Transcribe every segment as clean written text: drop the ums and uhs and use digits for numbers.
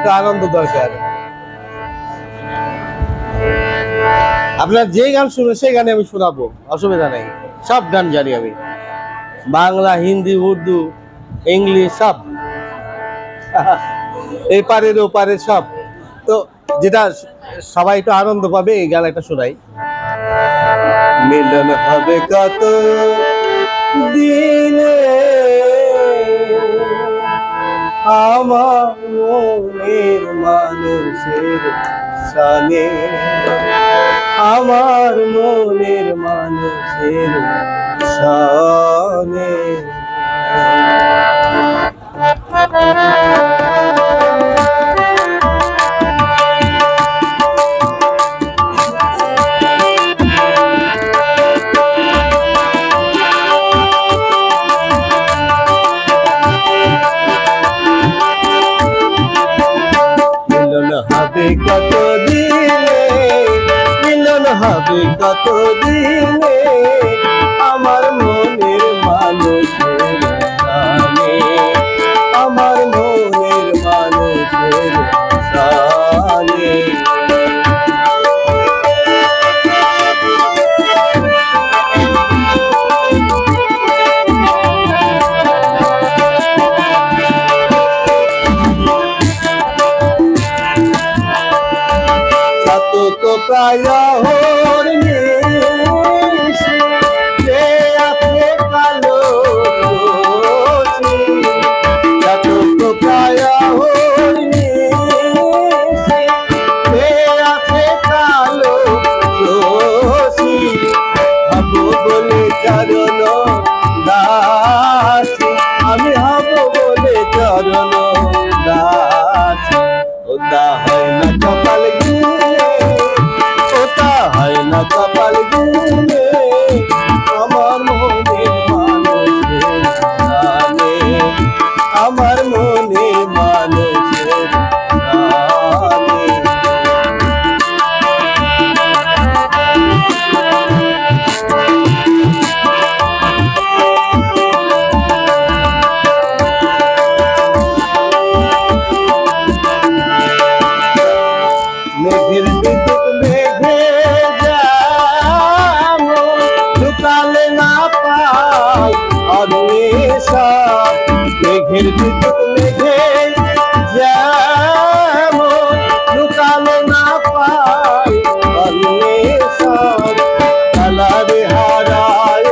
একটু আনন্দ দরকার। আপনার যে গান শুনে সেই গানে আমি শোনাবো, অসুবিধা নেই। সব গান জানি আমি, বাংলা, হিন্দি, উর্দু, ইংলিশ সব, এপারের ওপারে সব। তো যেটা সবাই একটু আনন্দ পাবে এই গান একটা শোনাই। মিলন হবে কত দিনে আমার মনের মানুষের সনে, আমার মনের মানুষের সনে। কত দিনে মিলন হবে, কত দিনে আমার মনের মানুষের গানে, আমার মনের মানুষের গানে। তো প্রায় আছে কালো, তো প্রায় আছে কালো হব বলে চরণ দাস, আমি হব বলে চরণ দাস। ওটা হয় না কপাল গুনে, ওটা হয় না কপাল গুনে আমার মনের মানুষের গানে, আমার মনের মানুষের গানে। মেঘের বিদ্যুৎ মেঘে যাবো, লুকালে না পাই অন্বেষা। মেঘের বিদ্যুৎ মেঘে যাবো, লুকালে না পাই অন্বেষা। কালারে হারায়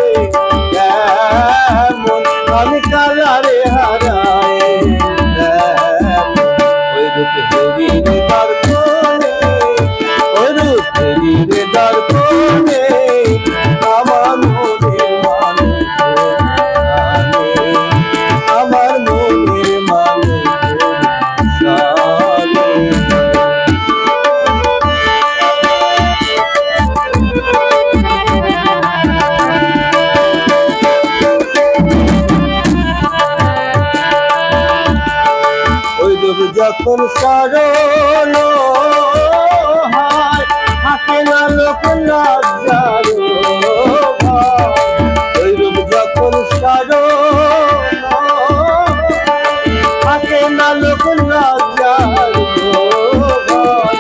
কেমন, আমি কালারে হারায় ওই রূপ হেরিয়ে দর্পণে, ওই রূপ হেরিয়ে দর্পণে আমার মনের মানুষের গানে, আমার মনের মানুষের গানে। ওই রূপ যখন স্মরণ হয়, থাকে না লোক লজ্জার ভয়। ওই রূপ যখন স্মরণ থাকে না লোক লজ্জার ভয়।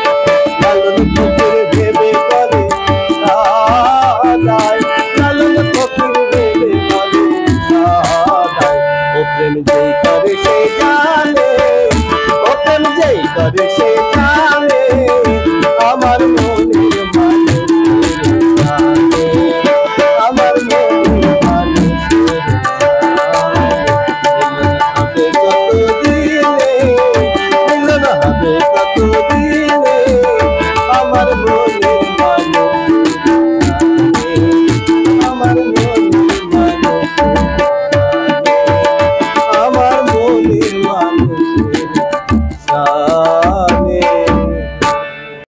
লালন ফকির ভেবে করে সাদায়, লালন ফকির ভেবে করে সাদায়। ও প্রেম যেই করে সে জানে, ও প্রেম যেই করে সে জানে।